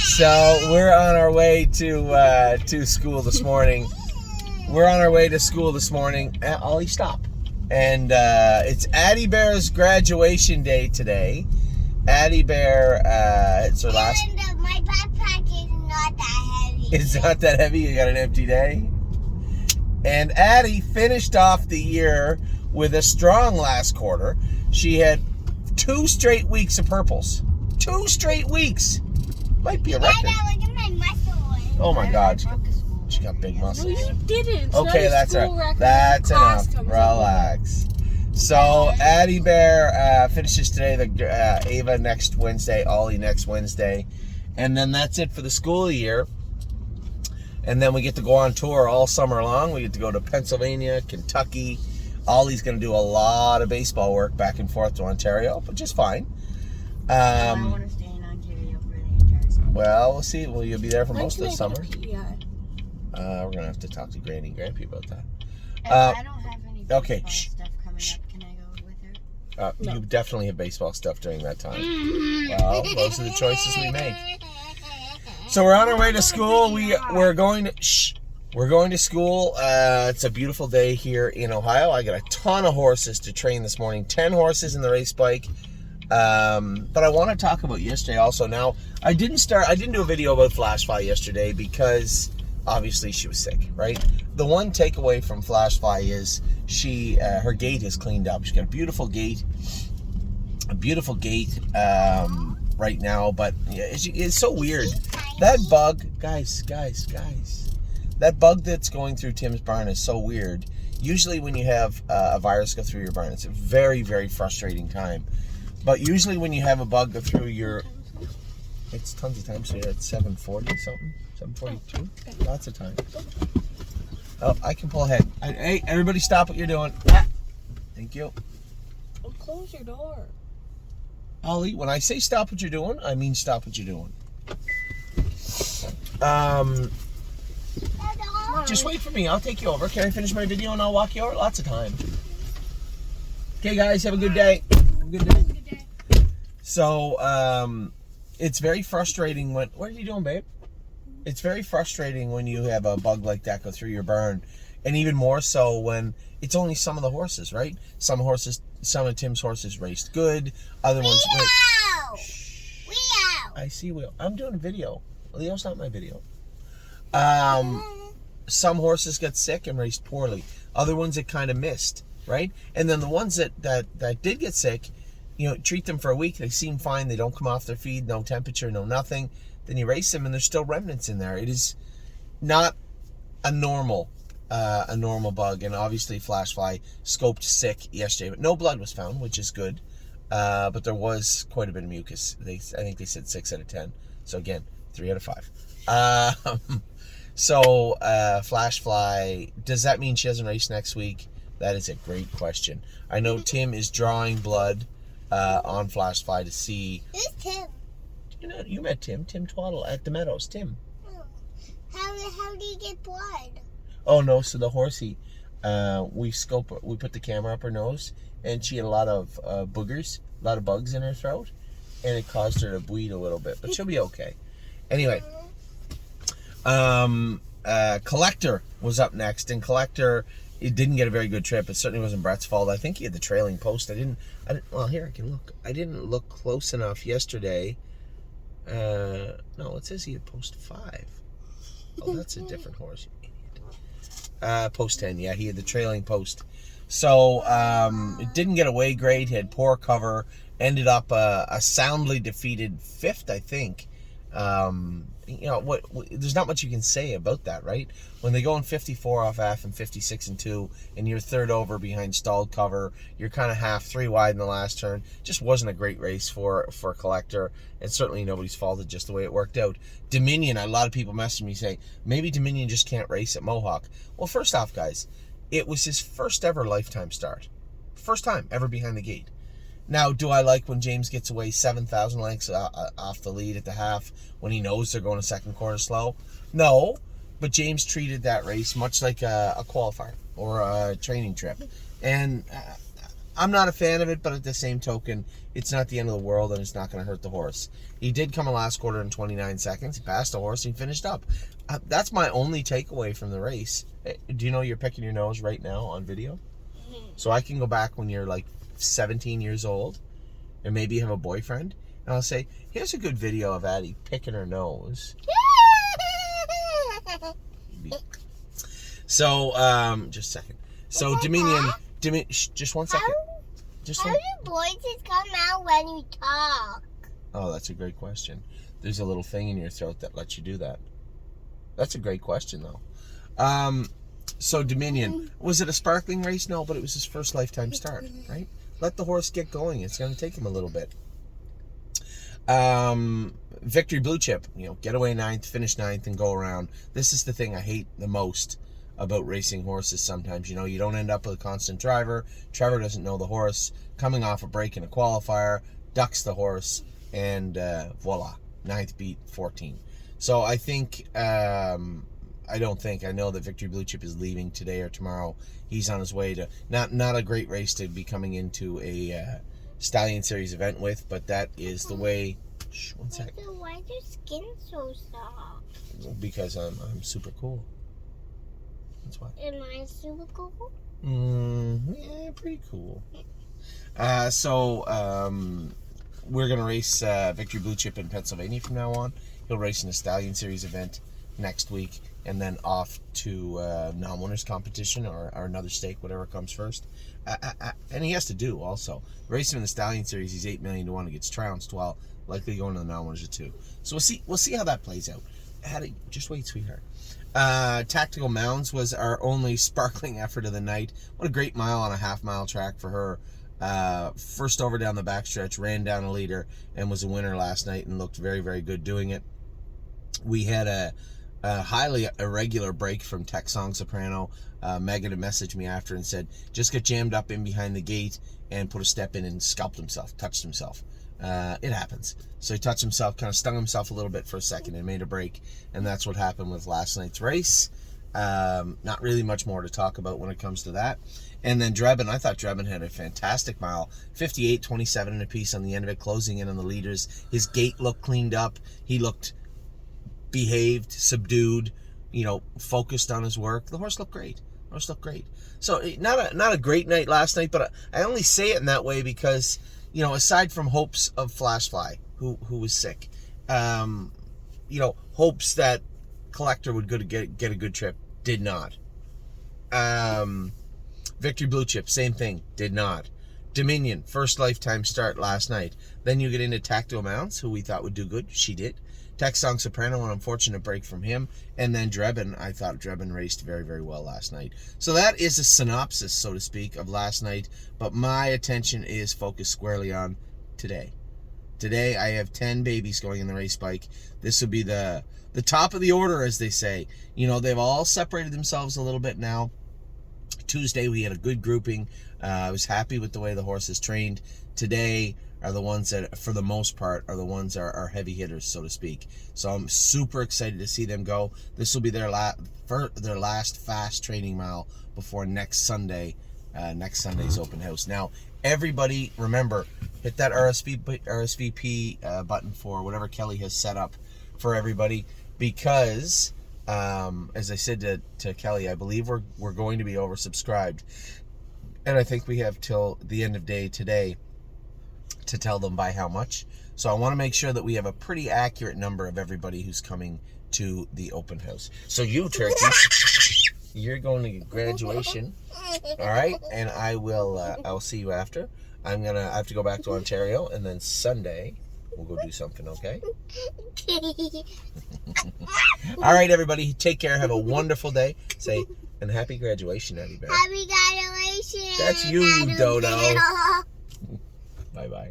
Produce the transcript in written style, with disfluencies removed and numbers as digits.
So we're on our way to school this morning. Ollie, stop. And it's Addie Bear's graduation day today. Addie Bear, it's her last... And my backpack is not that heavy. It's not that heavy. You got an empty day. And Addie finished off the year with a strong last quarter. She had 2 straight weeks of purples. 2 straight weeks. Might be a record. Dada, look at my muscles. Oh my God. She got big muscles. No, you didn't. Okay, that's right. That's enough. Relax. So Addie Bear finishes today. The Ava next Wednesday, Ollie next Wednesday, and then that's it for the school year. And then we get to go on tour all summer long. We get to go to Pennsylvania, Kentucky. Ollie's going to do a lot of baseball work back and forth to Ontario, but just fine. I want to stay in Ontario for the entire summer. Well, we'll see. Well, you'll be there for most of the When summer. can I get a PEI? We're going to have to talk to Granny and Grandpa about that. I don't have any baseball okay, stuff coming up. Can I go with her? No. You definitely have baseball stuff during that time. Well, those are the choices we make. So we're on our way to school. We're going to school. It's a beautiful day here in Ohio. I got a ton of horses to train this morning. 10 horses in the race bike. But I want to talk about yesterday also. Now, I didn't do a video about Flash Fly yesterday because obviously she was sick, right? The one takeaway from Flash Fly is her gait is cleaned up. She's got a beautiful gait right now, but it's so weird. That bug, guys, that bug that's going through Tim's barn is so weird. Usually when you have a virus go through your barn, it's a very, very frustrating time. But usually when you have a bug go through it's tons of times. So you're at 740 something, 742, lots of time. Oh, I can pull ahead. Hey, everybody stop what you're doing. Thank you. Oh, close your door. Ollie, when I say stop what you're doing, I mean stop what you're doing. Just wait for me. I'll take you over. Can I finish my video and I'll walk you over? Lots of time. Okay, guys, have a good day. So, it's very frustrating when... What are you doing, babe? It's very frustrating when you have a bug like that go through your barn. And even more so when it's only some of the horses, right? Some of Tim's horses raced good. Other ones... I see Leo. I'm doing a video. Leo's not my video. Some horses got sick and raced poorly. Other ones it kind of missed, right? And then the ones that did get sick, treat them for a week. They seem fine. They don't come off their feed. No temperature, no nothing. Then you race them and there's still remnants in there. It is not a normal bug. And obviously Flash Fly scoped sick yesterday, but no blood was found, which is good. But there was quite a bit of mucus. I think they said 6 out of 10. So again, 3 out of 5. So Flash Fly, does that mean she hasn't raced next week? That is a great question. I know Tim is drawing blood on Flash Fly to see. Who's Tim? You met Tim Twaddle at the Meadows. Tim. How do you get blood? Oh no! So the horsey, we put the camera up her nose, and she had a lot of boogers, a lot of bugs in her throat, and it caused her to bleed a little bit, but she'll be okay. Anyway, Collector was up next, and Collector, it didn't get a very good trip. It certainly wasn't Brett's fault. I think he had the trailing post. Well, here I can look. I didn't look close enough yesterday. No, it says he had post 5. Oh, that's a different horse. Post 10, yeah, he had the trailing post. So, it didn't get away great. He had poor cover. Ended up a soundly defeated 5th, I think. There's not much you can say about that, right? When they go in 54 off half and 56 and 2, and you're third over behind stalled cover, you're kind of half 3 wide in the last turn. Just wasn't a great race for Collector, and certainly nobody's fault. It's just the way it worked out. Dominion, a lot of people messaging me saying, maybe Dominion just can't race at Mohawk. Well, first off, guys, it was his first ever lifetime start. First time ever behind the gate. Now, do I like when James gets away 7,000 lengths off the lead at the half when he knows they're going to second quarter slow? No, but James treated that race much like a qualifier or a training trip. And I'm not a fan of it, but at the same token, it's not the end of the world, and it's not going to hurt the horse. He did come a last quarter in 29 seconds. He passed the horse, and he finished up. That's my only takeaway from the race. Do you know you're picking your nose right now on video? So I can go back when you're like 17 years old, and maybe you have a boyfriend, and I'll say, here's a good video of Addie picking her nose. So, just a second. So, Dominion, just 1 second. How do voices come out when you talk? Oh, that's a great question. There's a little thing in your throat that lets you do that. That's a great question, though. So, Dominion, was it a sparkling race? No, but it was his first lifetime start, right? Let the horse get going. It's going to take him a little bit. Victory Blue Chip, get away 9th, finish 9th, and go around. This is the thing I hate the most about racing horses sometimes. You don't end up with a constant driver. Trevor doesn't know the horse. Coming off a break in a qualifier, ducks the horse, and voila, 9th beat 14. So I think, I know that Victory Blue Chip is leaving today or tomorrow. He's on his way to, not a great race to be coming into a Stallion Series event with, but that is the way. Shh, 1 sec. Why is your skin so soft? Because I'm super cool. That's why. Am I super cool? Yeah, pretty cool. So we're gonna race Victory Blue Chip in Pennsylvania from now on. He'll race in a Stallion Series event next week, and then off to non-winners competition or another stake, whatever comes first. And he has to do also race him in the Stallion Series. He's 8 million to 1 against trounced, while likely going to the non-winners at 2. So we'll see how that plays out. Just wait, sweetheart. Tactical Mounds was our only sparkling effort of the night. What a great mile on a half-mile track for her. First over down the backstretch, ran down a leader, and was a winner last night and looked very, very good doing it. We had a highly irregular break from Texong Soprano. Megan had messaged me after and said, just got jammed up in behind the gate and put a step in and touched himself. It happens. So he touched himself, kind of stung himself a little bit for a second and made a break. And that's what happened with last night's race. Not really much more to talk about when it comes to that. And then Drebin, I thought Drebin had a fantastic mile. 58-27 and a piece on the end of it, closing in on the leaders. His gait looked cleaned up. He looked behaved, subdued, focused on his work. The horse looked great. So not a great night last night, but I only say it in that way because, aside from hopes of Flashfly, who was sick, hopes that Collector would get a good trip, did not. Victory Blue Chip, same thing, did not. Dominion, first lifetime start last night. Then you get into Tactical Mounts, who we thought would do good. She did. Texong Soprano, an unfortunate break from him. And then Drebin, I thought Drebin raced very, very well last night. So that is a synopsis, so to speak, of last night. But my attention is focused squarely on today. Today, I have 10 babies going in the race bike. This will be the top of the order, as they say. They've all separated themselves a little bit now. Tuesday, we had a good grouping. I was happy with the way the horses trained. Today are the ones that, for the most part, are the ones that are heavy hitters, so to speak. So I'm super excited to see them go. This will be their last fast training mile before next Sunday's open house. Now, everybody, remember, hit that RSVP button for whatever Kelly has set up for everybody, because as I said to Kelly, I believe we're going to be oversubscribed, and I think we have till the end of day today to tell them by how much. So I want to make sure that we have a pretty accurate number of everybody who's coming to the open house. So you, Turkey, you're going to graduation, all right? And I'll see you after. I have to go back to Ontario, and then Sunday we'll go do something, okay? All right, everybody, take care. Have a wonderful day. Say, and happy graduation, Eddie Bear. Happy graduation. That's you, you dodo. Bye-bye.